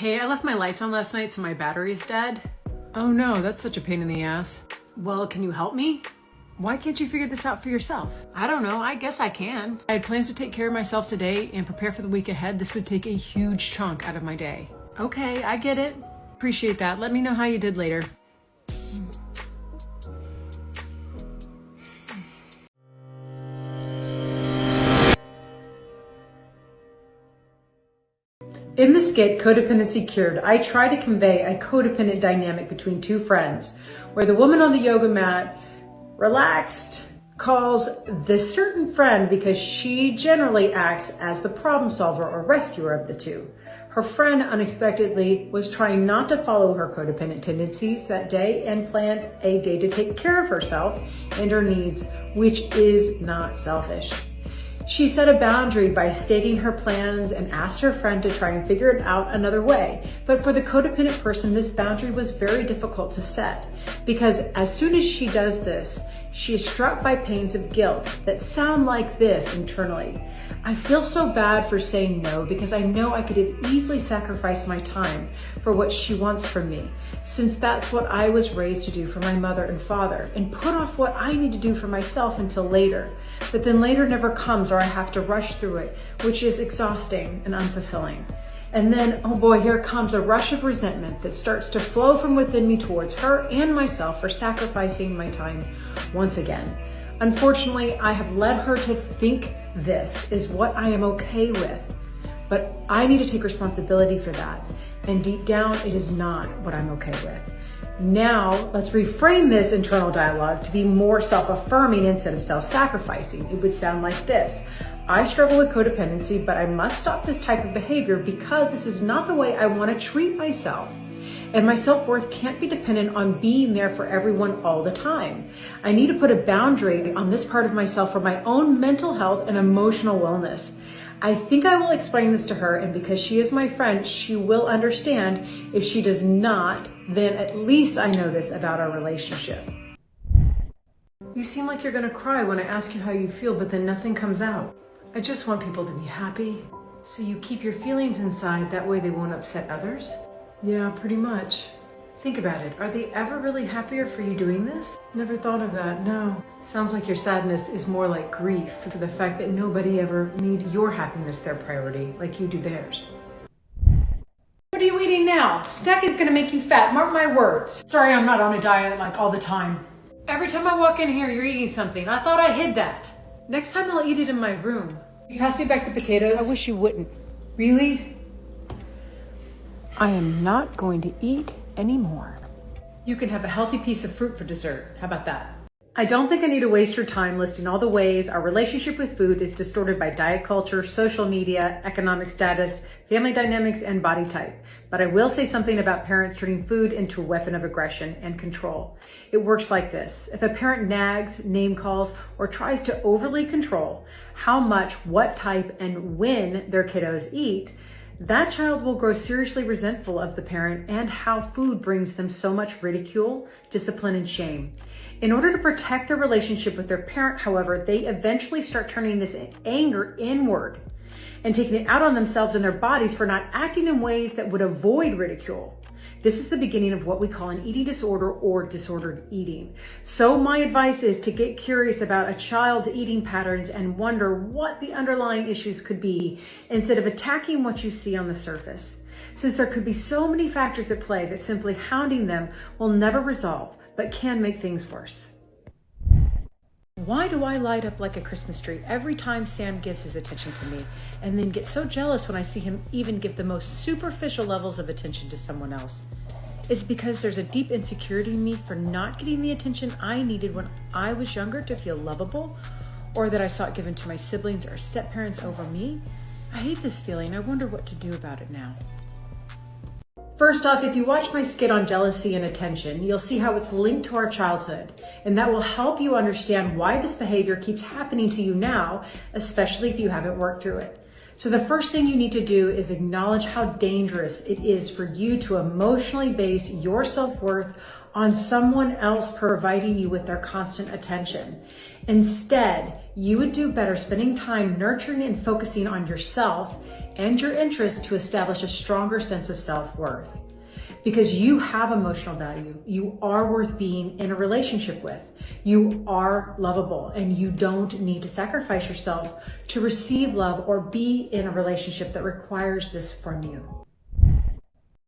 Hey, I left my lights on last night, so my battery's dead. Oh no, that's such a pain in the ass. Well, can you help me? Why can't you figure this out for yourself? I don't know, I guess I can. I had plans to take care of myself today and prepare for the week ahead. This would take a huge chunk out of my day. Okay, I get it. Appreciate that. Let me know how you did later. In the skit, Codependency Cured, I try to convey a codependent dynamic between two friends, where the woman on the yoga mat, relaxed, calls this certain friend because she generally acts as the problem solver or rescuer of the two. Her friend unexpectedly was trying not to follow her codependent tendencies that day and planned a day to take care of herself and her needs, which is not selfish. She set a boundary by stating her plans and asked her friend to try and figure it out another way. But for the codependent person, this boundary was very difficult to set because as soon as she does this, she is struck by pains of guilt that sound like this internally. I feel so bad for saying no because I know I could have easily sacrificed my time for what she wants from me, since that's what I was raised to do for my mother and father, and put off what I need to do for myself until later. But then later never comes, or I have to rush through it, which is exhausting and unfulfilling. And then, oh boy, here comes a rush of resentment that starts to flow from within me towards her and myself for sacrificing my time once again. Unfortunately, I have led her to think this is what I am okay with, but I need to take responsibility for that. And deep down, it is not what I'm okay with. Now, let's reframe this internal dialogue to be more self-affirming instead of self-sacrificing. It would sound like this. I struggle with codependency, but I must stop this type of behavior because this is not the way I want to treat myself. And my self-worth can't be dependent on being there for everyone all the time. I need to put a boundary on this part of myself for my own mental health and emotional wellness. I think I will explain this to her, and because she is my friend, she will understand. If she does not, then at least I know this about our relationship. You seem like you're gonna cry when I ask you how you feel, but then nothing comes out. I just want people to be happy. So you keep your feelings inside, that way they won't upset others? Yeah, pretty much. Think about it. Are they ever really happier for you doing this? Never thought of that, no. Sounds like your sadness is more like grief for the fact that nobody ever made your happiness their priority like you do theirs. What are you eating now? Snacking's gonna make you fat, mark my words. Sorry, I'm not on a diet like all the time. Every time I walk in here, you're eating something. I thought I hid that. Next time I'll eat it in my room. You pass me back the potatoes? I wish you wouldn't. Really? I am not going to eat anymore. You can have a healthy piece of fruit for dessert. How about that? I don't think I need to waste your time listing all the ways our relationship with food is distorted by diet culture, social media, economic status, family dynamics, and body type. But I will say something about parents turning food into a weapon of aggression and control. It works like this. If a parent nags, name calls, or tries to overly control how much, what type, and when their kiddos eat, that child will grow seriously resentful of the parent and how food brings them so much ridicule, discipline, and shame. In order to protect their relationship with their parent, however, they eventually start turning this anger inward and taking it out on themselves and their bodies for not acting in ways that would avoid ridicule. This is the beginning of what we call an eating disorder or disordered eating. So my advice is to get curious about a child's eating patterns and wonder what the underlying issues could be instead of attacking what you see on the surface. Since there could be so many factors at play that simply hounding them will never resolve, but can make things worse. Why do I light up like a Christmas tree every time Sam gives his attention to me, and then get so jealous when I see him even give the most superficial levels of attention to someone else? It's because there's a deep insecurity in me for not getting the attention I needed when I was younger to feel lovable, or that I saw it given to my siblings or step-parents over me. I hate this feeling. I wonder what to do about it now. First off, if you watch my skit on jealousy and attention, you'll see how it's linked to our childhood, and that will help you understand why this behavior keeps happening to you now, especially if you haven't worked through it. So the first thing you need to do is acknowledge how dangerous it is for you to emotionally base your self-worth on someone else providing you with their constant attention. Instead, you would do better spending time nurturing and focusing on yourself and your interests to establish a stronger sense of self-worth. Because you have emotional value. You are worth being in a relationship with. You are lovable, and you don't need to sacrifice yourself to receive love or be in a relationship that requires this from you.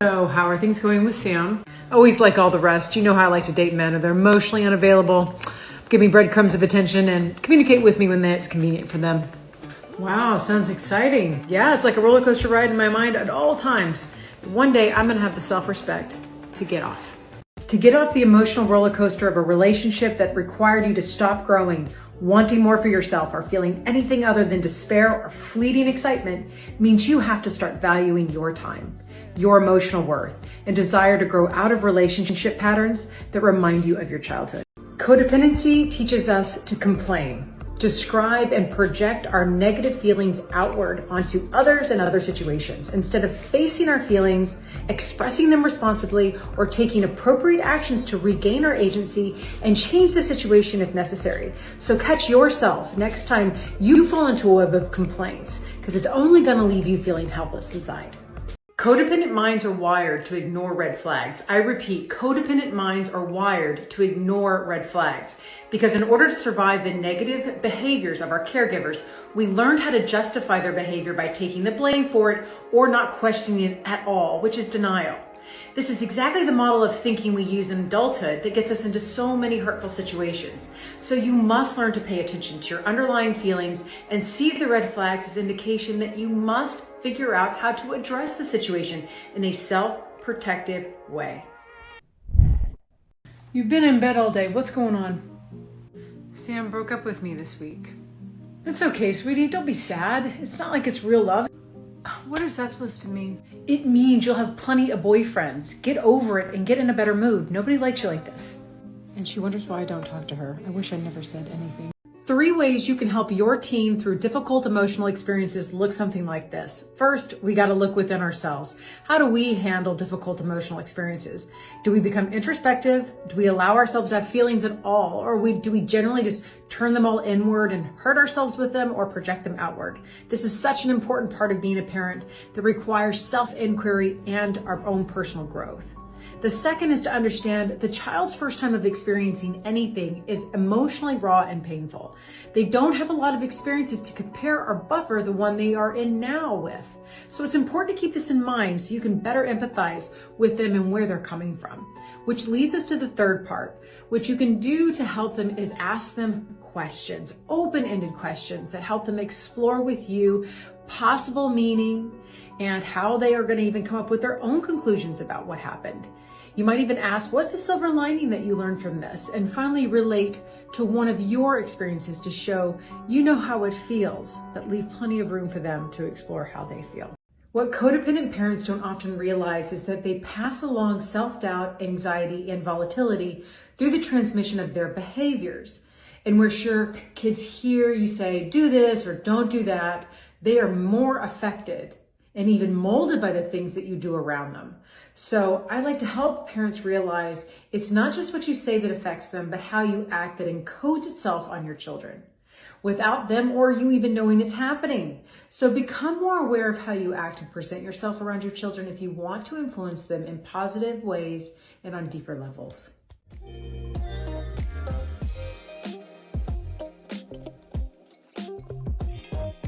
So, how are things going with Sam? Always like all the rest, you know how I like to date men. They're emotionally unavailable, give me breadcrumbs of attention, and communicate with me when it's convenient for them. Wow, sounds exciting. Yeah, it's like a roller coaster ride in my mind at all times. One day I'm gonna have the self-respect to get off. To get off the emotional roller coaster of a relationship that required you to stop growing, wanting more for yourself, or feeling anything other than despair or fleeting excitement means you have to start valuing your time, your emotional worth, and desire to grow out of relationship patterns that remind you of your childhood. Codependency teaches us to complain, describe, and project our negative feelings outward onto others and other situations instead of facing our feelings, expressing them responsibly, or taking appropriate actions to regain our agency and change the situation if necessary. So catch yourself next time you fall into a web of complaints, because it's only going to leave you feeling helpless inside. Codependent minds are wired to ignore red flags. I repeat, codependent minds are wired to ignore red flags because in order to survive the negative behaviors of our caregivers, we learned how to justify their behavior by taking the blame for it or not questioning it at all, which is denial. This is exactly the model of thinking we use in adulthood that gets us into so many hurtful situations. So you must learn to pay attention to your underlying feelings and see the red flags as indication that you must figure out how to address the situation in a self-protective way. You've been in bed all day. What's going on? Sam broke up with me this week. It's okay, sweetie. Don't be sad. It's not like it's real love. What is that supposed to mean? It means you'll have plenty of boyfriends. Get over it and get in a better mood. Nobody likes you like this. And she wonders why I don't talk to her. I wish I never said anything. 3 ways you can help your teen through difficult emotional experiences look something like this. First, we got to look within ourselves. How do we handle difficult emotional experiences? Do we become introspective? Do we allow ourselves to have feelings at all? Or do we generally just turn them all inward and hurt ourselves with them or project them outward? This is such an important part of being a parent that requires self-inquiry and our own personal growth. The second is to understand the child's first time of experiencing anything is emotionally raw and painful. They don't have a lot of experiences to compare or buffer the one they are in now with. So it's important to keep this in mind so you can better empathize with them and where they're coming from. Which leads us to the third part. What you can do to help them is ask them questions, open-ended questions that help them explore with you possible meaning and how they are going to even come up with their own conclusions about what happened. You might even ask, what's the silver lining that you learned from this? And finally, relate to one of your experiences to show you know how it feels, but leave plenty of room for them to explore how they feel. What codependent parents don't often realize is that they pass along self-doubt, anxiety, and volatility through the transmission of their behaviors. And we're sure kids hear you say, do this or don't do that. They are more affected and even molded by the things that you do around them. So I like to help parents realize it's not just what you say that affects them, but how you act that encodes itself on your children without them or you even knowing it's happening. So become more aware of how you act and present yourself around your children if you want to influence them in positive ways and on deeper levels.